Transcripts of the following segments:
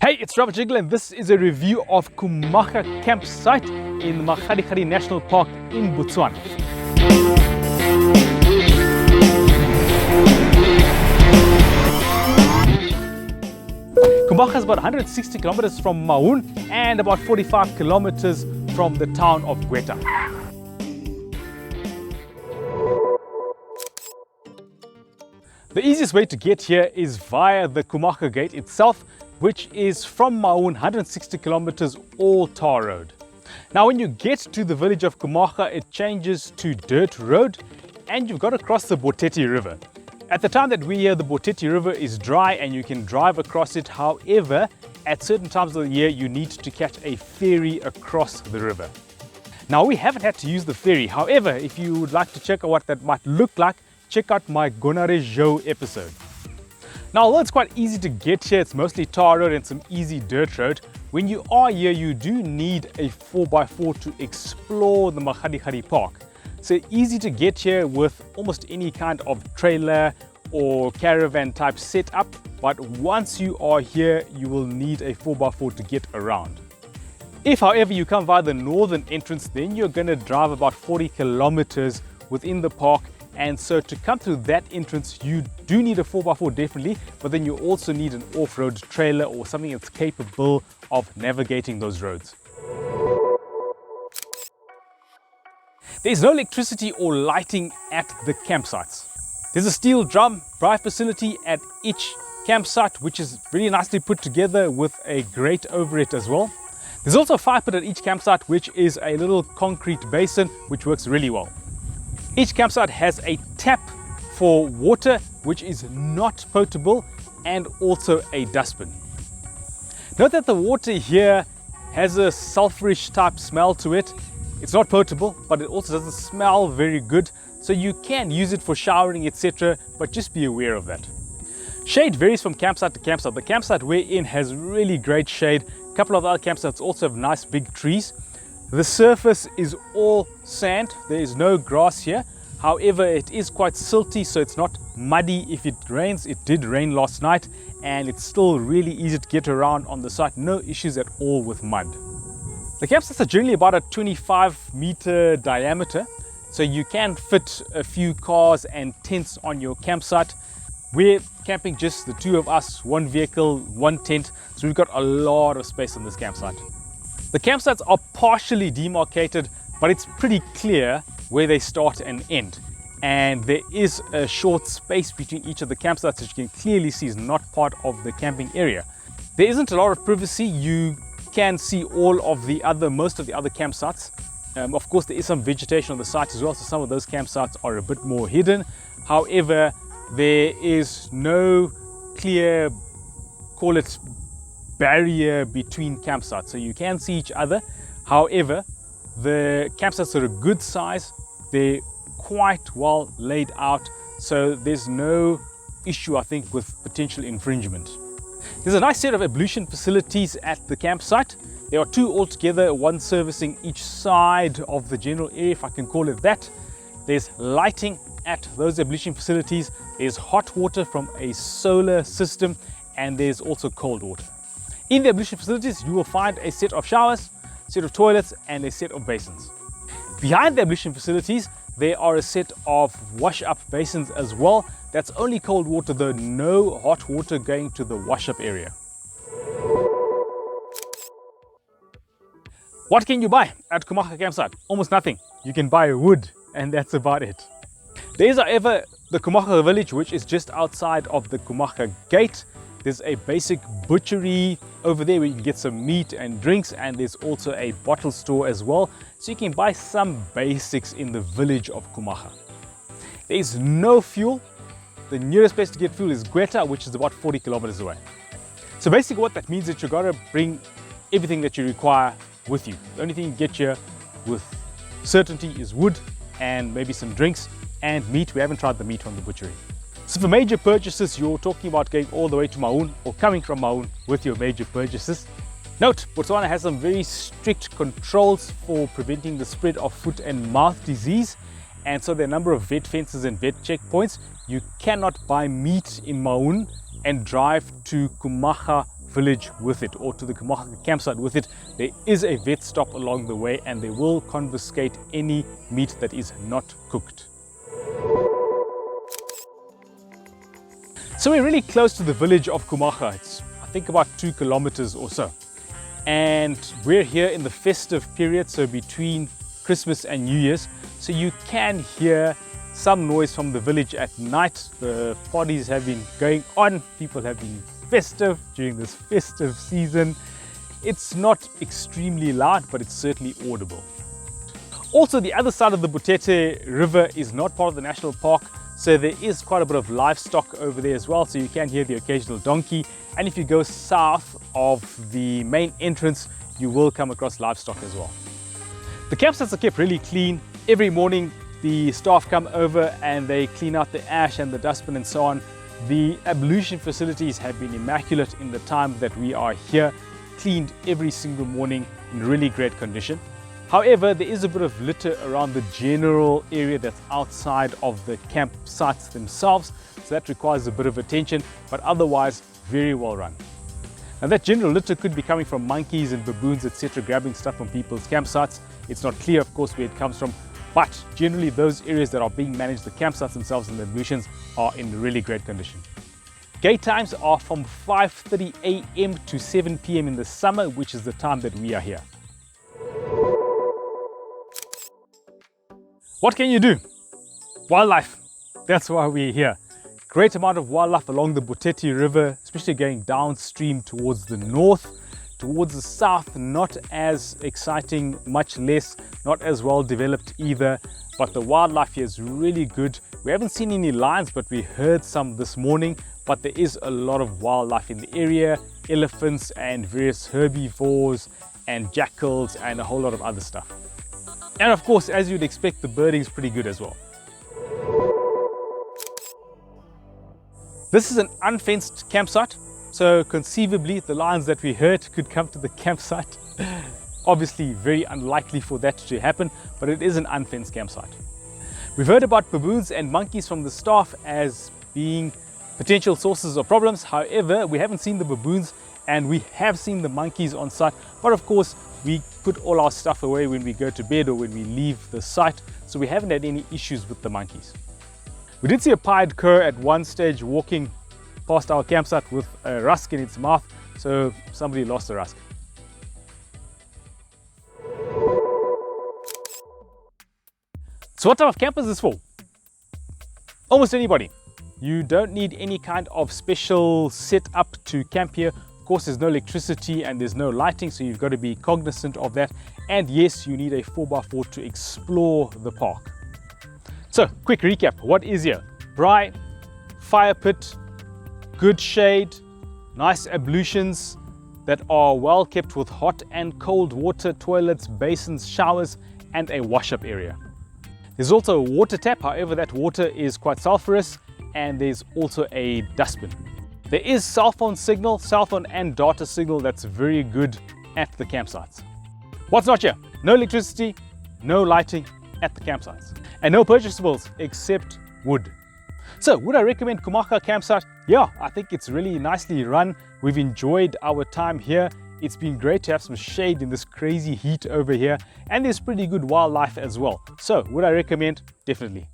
Hey, it's travelgigolo and this is a review of Khumaga campsite in Makgadikgadi National Park in Botswana. Khumaga is about 160 kilometers from Maun and about 45 kilometers from the town of Gweta. The easiest way to get here is via the Khumaga gate itself, which is from Maun 160 kilometers all tar road. Now when you get to the village of Khumaga, it changes to dirt road and you've got to cross the Boteti river. At the time that we're here, the Boteti river is dry and you can drive across it. However, at certain times of the year you need to catch a ferry across the river. Now we haven't had to use the ferry. However, if you would like to check out what that might look like, check out my Gonarejo episode. Now, although it's quite easy to get here, it's mostly tar road and some easy dirt road. When you are here, you do need a 4x4 to explore the Makgadikgadi Park. So easy to get here with almost any kind of trailer or caravan type setup. But once you are here, you will need a 4x4 to get around. If, however, you come via the northern entrance, then you're going to drive about 40 kilometers within the park. And so to come through that entrance, you do need a 4x4 definitely, but then you also need an off-road trailer or something that's capable of navigating those roads. There's no electricity or lighting at the campsites. There's a steel drum braai facility at each campsite, which is really nicely put together with a grate over it as well. There's also a fire pit at each campsite, which is a little concrete basin, which works really well. Each campsite has a tap for water, which is not potable, and also a dustbin. Note that the water here has a sulferish type smell to it. It's not potable, but it also doesn't smell very good, so you can use it for showering, etc., but just be aware of that. Shade varies from campsite to campsite. The campsite we're in has really great shade. A couple of other campsites also have nice big trees. The surface is all sand. There is no grass here. However, it is quite silty, so it's not muddy if it rains. It did rain last night and it's still really easy to get around on the site. No issues at all with mud. The campsites are generally about a 25-meter diameter, so you can fit a few cars and tents on your campsite. We're camping just the two of us, one vehicle, one tent, so we've got a lot of space on this campsite. The campsites are partially demarcated, but it's pretty clear where they start and end. And there is a short space between each of the campsites that you can clearly see is not part of the camping area. There isn't a lot of privacy. You can see most of the other campsites. Of course, there is some vegetation on the site as well, so some of those campsites are a bit more hidden. However, there is no clear, call it, barrier between campsites, so you can see each other. However, the campsites are a good size. They're quite well laid out, so there's no issue, I think, with potential infringement. There's a nice set of ablution facilities at the campsite. There are two altogether, one servicing each side of the general area, if I can call it that. There's lighting at those ablution facilities. There's hot water from a solar system, and there's also cold water. In the ablution facilities, you will find a set of showers, a set of toilets, and a set of basins. Behind the ablution facilities, there are a set of wash-up basins as well. That's only cold water though, no hot water going to the wash-up area. What can you buy at Khumaga campsite? Almost nothing. You can buy wood, and that's about it. There is, however, the Khumaga village, which is just outside of the Khumaga gate. There's a basic butchery over there where you can get some meat and drinks, and there's also a bottle store as well, so you can buy some basics in the village of Khumaga. There is no fuel. The nearest place to get fuel is Gweta, which is about 40 kilometers away. So basically what that means is that you've got to bring everything that you require with you. The only thing you get here with certainty is wood and maybe some drinks and meat. We haven't tried the meat from the butchery. So for major purchases, you're talking about going all the way to Maun or coming from Maun with your major purchases. Note, Botswana has some very strict controls for preventing the spread of foot and mouth disease, and so there are a number of vet fences and vet checkpoints. You cannot buy meat in Maun and drive to Khumaga village with it, or to the Khumaga campsite with it, there is a vet stop along the way, and they will confiscate any meat that is not cooked. So we're really close to the village of Khumaga. It's, I think, about 2 kilometers or so. And we're here in the festive period, so between Christmas and New Year's. So you can hear some noise from the village at night. The parties have been going on. People have been festive during this festive season. It's not extremely loud, but it's certainly audible. Also, the other side of the Botete River is not part of the national park, so there is quite a bit of livestock over there as well, so you can hear the occasional donkey. And if you go south of the main entrance, you will come across livestock as well. The campsites are kept really clean. Every morning the staff come over and they clean out the ash and the dustbin and so on. The ablution facilities have been immaculate in the time that we are here, cleaned every single morning in really great condition. However, there is a bit of litter around the general area that's outside of the campsites themselves, so that requires a bit of attention, but otherwise very well run. Now that general litter could be coming from monkeys and baboons, etc., grabbing stuff from people's campsites. It's not clear, of course, where it comes from, but generally those areas that are being managed, the campsites themselves and the ablutions, are in really great condition. Gate times are from 5:30 a.m. to 7 p.m. in the summer, which is the time that we are here. What can you do? Wildlife, that's why we're here. Great amount of wildlife along the Botete River, especially going downstream towards the north. Towards the south, not as exciting, much less, not as well developed either, but the wildlife here is really good. We haven't seen any lions, but we heard some this morning, but there is a lot of wildlife in the area, elephants and various herbivores and jackals and a whole lot of other stuff. And of course, as you'd expect, the birding is pretty good as well. This is an unfenced campsite, so conceivably the lions that we heard could come to the campsite. Obviously very unlikely for that to happen, but it is an unfenced campsite. We've heard about baboons and monkeys from the staff as being potential sources of problems. However, we haven't seen the baboons and we have seen the monkeys on site, but of course we put all our stuff away when we go to bed or when we leave the site, so we haven't had any issues with the monkeys. We did see a pied cur at one stage walking past our campsite with a rusk in its mouth, so somebody lost a rusk. So what type of camp is this for? Almost anybody. You don't need any kind of special setup to camp here. Of course, there's no electricity and there's no lighting, so you've got to be cognizant of that. And yes, you need a 4x4 to explore the park. So, quick recap. What is here? Braai, fire pit, good shade, nice ablutions that are well kept with hot and cold water, toilets, basins, showers, and a wash-up area. There's also a water tap, however that water is quite sulfurous, and there's also a dustbin. There is cell phone and data signal that's very good at the campsites. What's not here? No electricity, no lighting at the campsites, and no purchaseables except wood. So would I recommend Khumaga campsite? Yeah, I think it's really nicely run. We've enjoyed our time here. It's been great to have some shade in this crazy heat over here, and there's pretty good wildlife as well. So would I recommend? Definitely.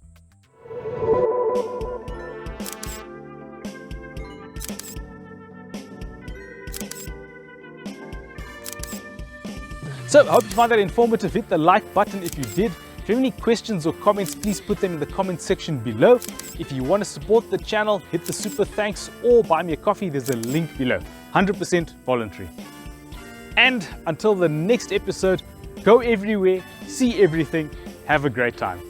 So I hope you found that informative. Hit the like button if you did. If you have any questions or comments, please put them in the comment section below. If you want to support the channel, hit the super thanks or buy me a coffee. There's a link below. 100% voluntary. And until the next episode, go everywhere, see everything, have a great time.